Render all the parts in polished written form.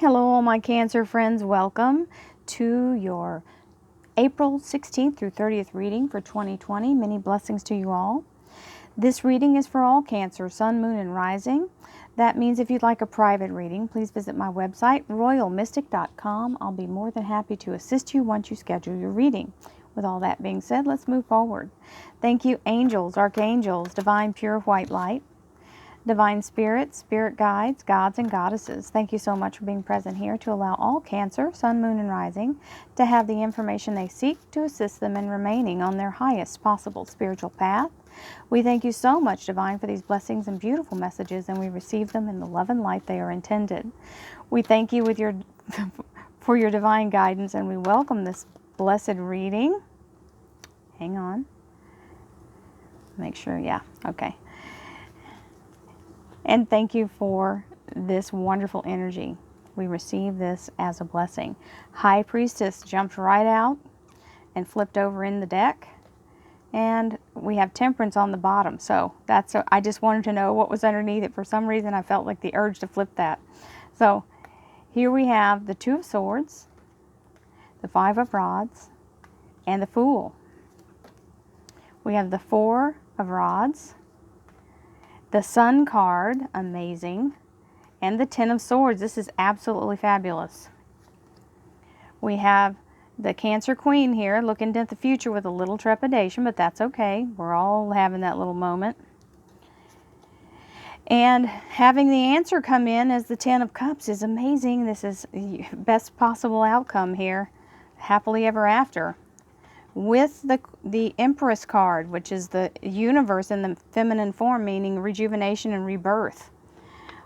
Hello, all my Cancer friends. Welcome to your April 16th through 30th reading for 2020. Many blessings to you all. This reading is for all Cancer, Sun, Moon, and Rising. That means if you'd like a private reading, please visit my website, royalmystic.com. I'll be more than happy to assist you once you schedule your reading. With all that being said, let's move forward. Thank you, angels, archangels, divine pure white light, divine spirits, spirit guides, gods and goddesses. Thank you so much for being present here to allow all Cancer, Sun, Moon, and Rising to have the information they seek to assist them in remaining on their highest possible spiritual path. We thank you so much, Divine, for these blessings and beautiful messages, and we receive them in the love and light they are intended. We thank you for your divine guidance, and we welcome this blessed reading. Hang on. Make sure, yeah, okay. And thank you for this wonderful energy. We receive this as a blessing. High Priestess jumped right out and flipped over in the deck. And we have Temperance on the bottom. So I just wanted to know what was underneath it. For some reason, I felt like the urge to flip that. So here we have the Two of Swords, the Five of Rods, and the Fool. We have the Four of Rods, the Sun card, amazing, and the Ten of Swords. This is absolutely fabulous. We have the Cancer Queen here looking at the future with a little trepidation, but that's okay. We're all having that little moment. And having the answer come in as the Ten of Cups is amazing. This is the best possible outcome here. Happily ever after. With the Empress card, which is the universe in the feminine form, meaning rejuvenation and rebirth.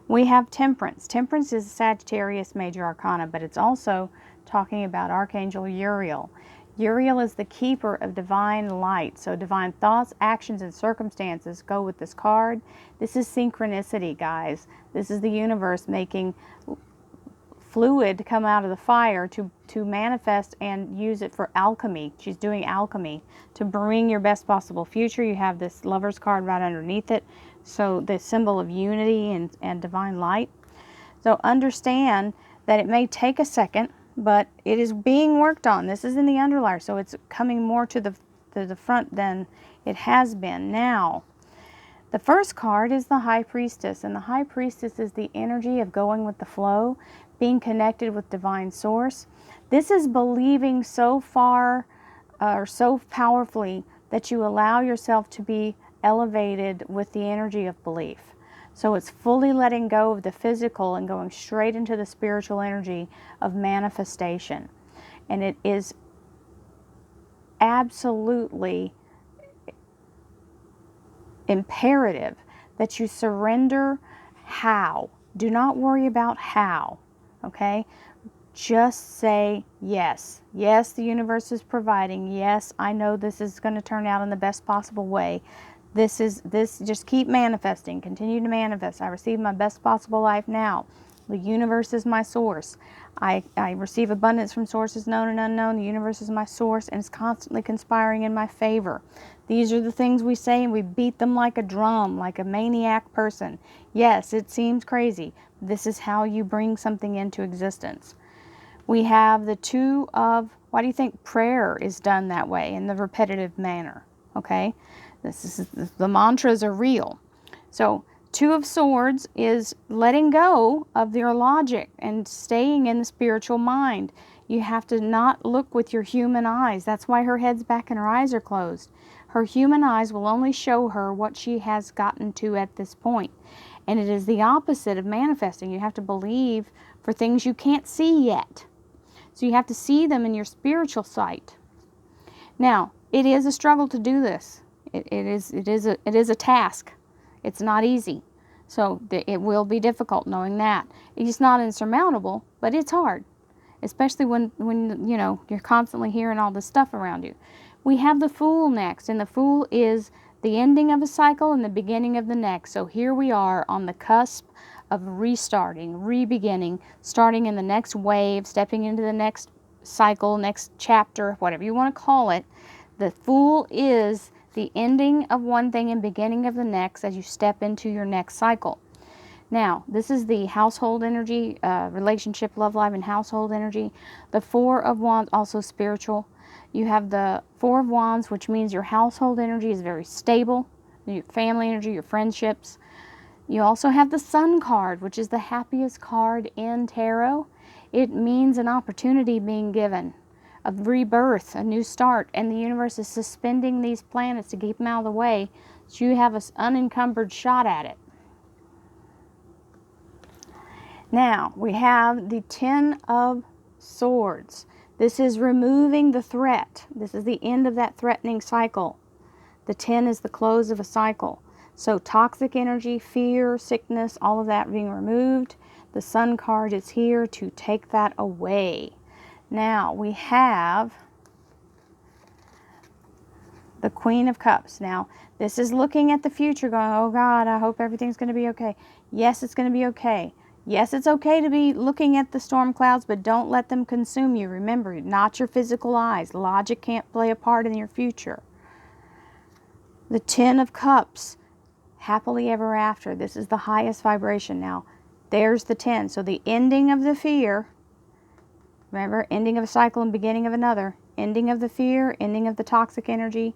We have Temperance. Temperance is Sagittarius major arcana, but it's also talking about Archangel Uriel. Uriel is the keeper of divine light. So divine thoughts, actions, and circumstances go with this card. This is synchronicity, guys. This is the universe making fluid come out of the fire to manifest and use it for alchemy. She's doing alchemy to bring your best possible future. You have this Lover's card right underneath it. So the symbol of unity and divine light. So understand that it may take a second, but it is being worked on. This is in the underlier, so it's coming more to the front than it has been now. The first card is the High Priestess, and the High Priestess is the energy of going with the flow, being connected with divine source. This is believing so far or so powerfully that you allow yourself to be elevated with the energy of belief. So it's fully letting go of the physical and going straight into the spiritual energy of manifestation. And it is absolutely imperative that you surrender how. Do not worry about how, okay? Just say yes. Yes, the universe is providing. Yes, I know this is going to turn out in the best possible way. Just keep manifesting. Continue to manifest. I receive my best possible life now. The universe is my source. I receive abundance from sources known and unknown. The universe is my source and it's constantly conspiring in my favor. These are the things we say and we beat them like a drum, like a maniac person. Yes, it seems crazy. This is how you bring something into existence. We have the Two of, why do you think prayer is done that way in the repetitive manner? Okay, the mantras are real. So Two of Swords is letting go of your logic and staying in the spiritual mind. You have to not look with your human eyes. That's why her head's back and her eyes are closed. Her human eyes will only show her what she has gotten to at this point. And it is the opposite of manifesting. You have to believe for things you can't see yet. So you have to see them in your spiritual sight. Now, it is a struggle to do this. It is a task. It's not easy. So it will be difficult knowing that. It's not insurmountable, but it's hard. Especially when you know, you're constantly hearing all this stuff around you. We have the Fool next, and the Fool is the ending of a cycle and the beginning of the next. So here we are on the cusp of restarting, re-beginning, starting in the next wave, stepping into the next cycle, next chapter, whatever you want to call it. The Fool is the ending of one thing and beginning of the next as you step into your next cycle. Now, this is the household energy, relationship, love life, and household energy. The Four of Wands, also spiritual. You have the Four of Wands, which means your household energy is very stable. Your family energy, your friendships. You also have the Sun card, which is the happiest card in tarot. It means an opportunity being given, a rebirth, a new start, and the universe is suspending these planets to keep them out of the way so you have an unencumbered shot at it. Now, we have the Ten of Swords. This is removing the threat. This is the end of that threatening cycle. The 10 is the close of a cycle. So toxic energy, fear, sickness, all of that being removed. The Sun card is here to take that away. Now we have the Queen of Cups. Now this is looking at the future going, oh God, I hope everything's going to be okay. Yes, it's going to be okay. Yes, it's okay to be looking at the storm clouds, but don't let them consume you. Remember, not your physical eyes. Logic can't play a part in your future. The Ten of Cups. Happily ever after. This is the highest vibration. Now, there's the 10. So the ending of the fear, remember, ending of a cycle and beginning of another. Ending of the fear, ending of the toxic energy,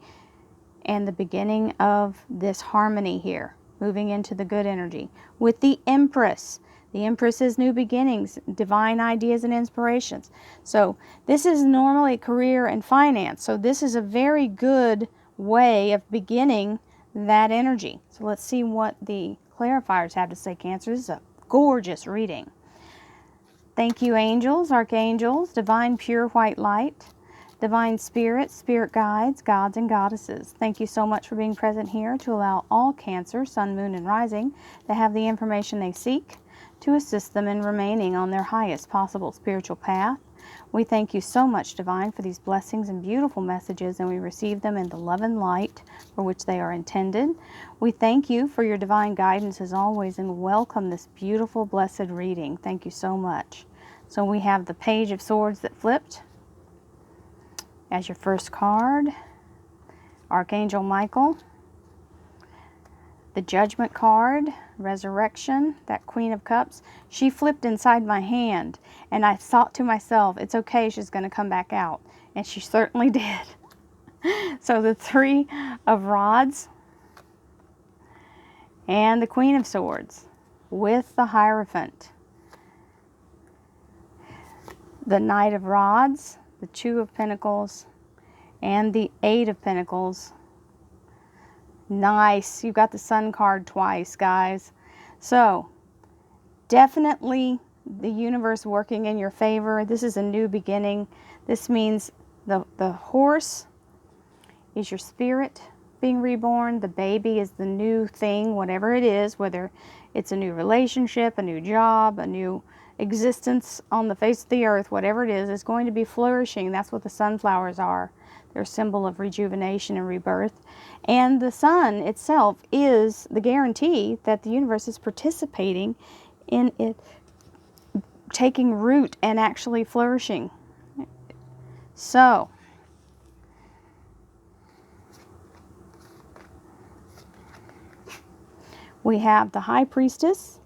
and the beginning of this harmony here. Moving into the good energy. With the Empress. The Empress is new beginnings, divine ideas and inspirations. So this is normally career and finance. So this is a very good way of beginning that energy. So let's see what the clarifiers have to say, Cancer. This is a gorgeous reading. Thank you, angels, archangels, divine pure white light, divine spirits, spirit guides, gods and goddesses. Thank you so much for being present here to allow all Cancer, sun, moon, and rising to have the information they seek to assist them in remaining on their highest possible spiritual path. We thank you so much, Divine, for these blessings and beautiful messages, and we receive them in the love and light for which they are intended. We thank you for your divine guidance as always, and welcome this beautiful, blessed reading. Thank you so much. So we have the Page of Swords that flipped as your first card. Archangel Michael. The Judgment card, Resurrection, that Queen of Cups. She flipped inside my hand, and I thought to myself, it's okay, she's going to come back out. And she certainly did. So the Three of Rods and the Queen of Swords with the Hierophant. The Knight of Rods, the Two of Pentacles, and the Eight of Pentacles. Nice. You got the Sun card twice, guys. So, definitely the universe working in your favor. This is a new beginning. This means the horse is your spirit being reborn. The baby is the new thing, whatever it is, whether it's a new relationship, a new job, a new existence on the face of the earth, whatever it is going to be flourishing. That's what the sunflowers are. They're a symbol of rejuvenation and rebirth. And the sun itself is the guarantee that the universe is participating in it taking root and actually flourishing. So, we have the High Priestess,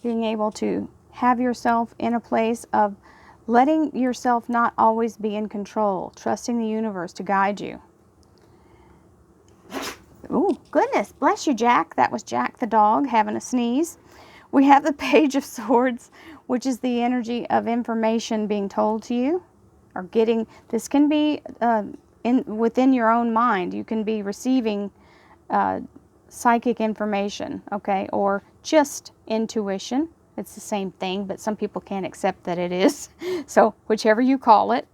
being able to have yourself in a place of letting yourself not always be in control, trusting the universe to guide you. Oh, goodness, bless you, Jack. That was Jack the dog having a sneeze. We have the Page of Swords, which is the energy of information being told to you, or getting, this can be within your own mind. You can be receiving psychic information, okay, or just intuition. It's the same thing, but some people can't accept that it is. So whichever you call it.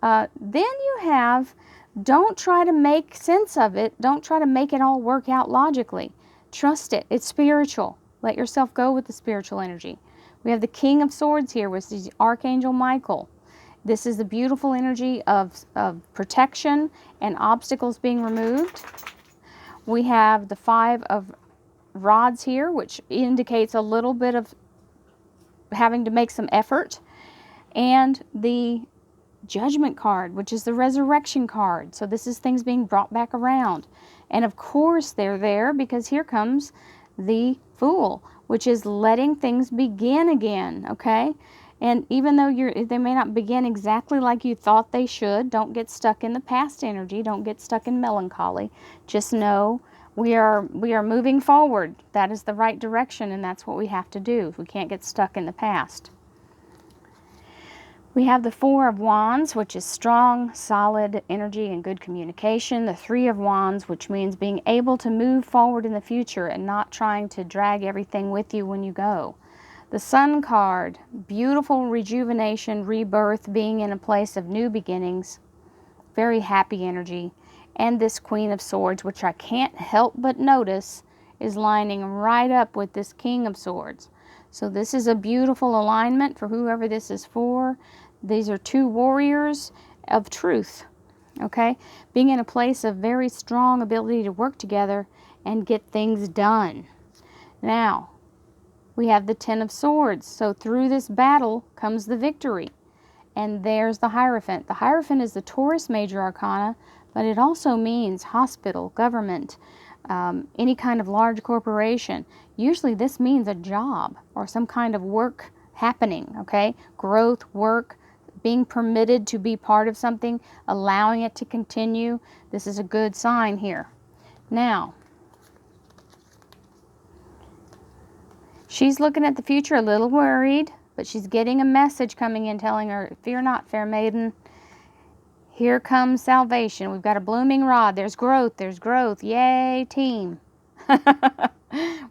Then you have, don't try to make sense of it. Don't try to make it all work out logically. Trust it. It's spiritual. Let yourself go with the spiritual energy. We have the King of Swords here, which is Archangel Michael. This is the beautiful energy of protection and obstacles being removed. We have the Five of Rods here, which indicates a little bit of having to make some effort. And the Judgment card, which is the Resurrection card. So this is things being brought back around. And of course they're there because here comes the Fool, which is letting things begin again, okay? And even though they may not begin exactly like you thought they should, don't get stuck in the past energy, don't get stuck in melancholy. Just know we are moving forward. That is the right direction, and that's what we have to do. We can't get stuck in the past. We have the Four of Wands, which is strong, solid energy and good communication. The Three of Wands, which means being able to move forward in the future and not trying to drag everything with you when you go. The Sun card, beautiful rejuvenation, rebirth, being in a place of new beginnings, very happy energy. And this Queen of Swords, which I can't help but notice is lining right up with this King of Swords. So this is a beautiful alignment for whoever this is for. These are two warriors of truth, okay? Being in a place of very strong ability to work together and get things done. Now, we have the Ten of Swords. So through this battle comes the victory. And there's the Hierophant. The Hierophant is the Taurus major arcana, but it also means hospital, government, any kind of large corporation. Usually this means a job or some kind of work happening, okay? Growth, work, being permitted to be part of something, allowing it to continue. This is a good sign here. Now, she's looking at the future a little worried, but she's getting a message coming in telling her, fear not, fair maiden. Here comes salvation. We've got a blooming rod. There's growth. There's growth. Yay, team.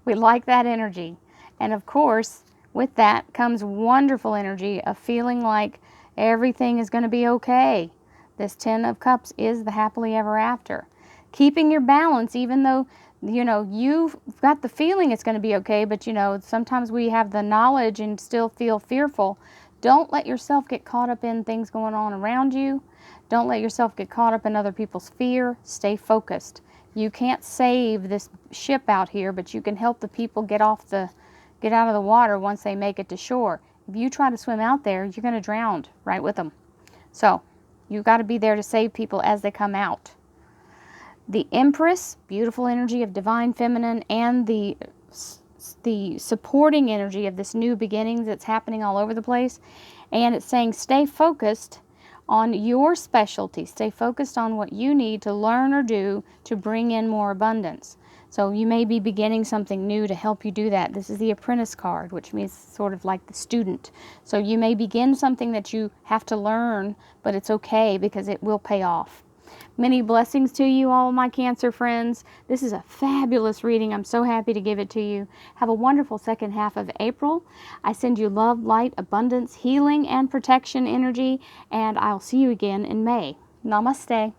We like that energy. And of course, with that comes wonderful energy of feeling like everything is going to be okay. This Ten of Cups is the happily ever after. Keeping your balance, even though, you know, you've got the feeling it's going to be okay, but, you know, sometimes we have the knowledge and still feel fearful. Don't let yourself get caught up in things going on around you. Don't let yourself get caught up in other people's fear. Stay focused. You can't save this ship out here, but you can help the people get out of the water once they make it to shore. If you try to swim out there, you're going to drown right with them. So you've got to be there to save people as they come out. The Empress, beautiful energy of divine feminine, and the supporting energy of this new beginning that's happening all over the place. And it's saying stay focused on your specialty. Stay focused on what you need to learn or do to bring in more abundance. So you may be beginning something new to help you do that. This is the Apprentice card, which means sort of like the student. So you may begin something that you have to learn, but it's okay because it will pay off. Many blessings to you, all my Cancer friends. This is a fabulous reading. I'm so happy to give it to you. Have a wonderful second half of April. I send you love, light, abundance, healing, and protection energy, and I'll see you again in May. Namaste.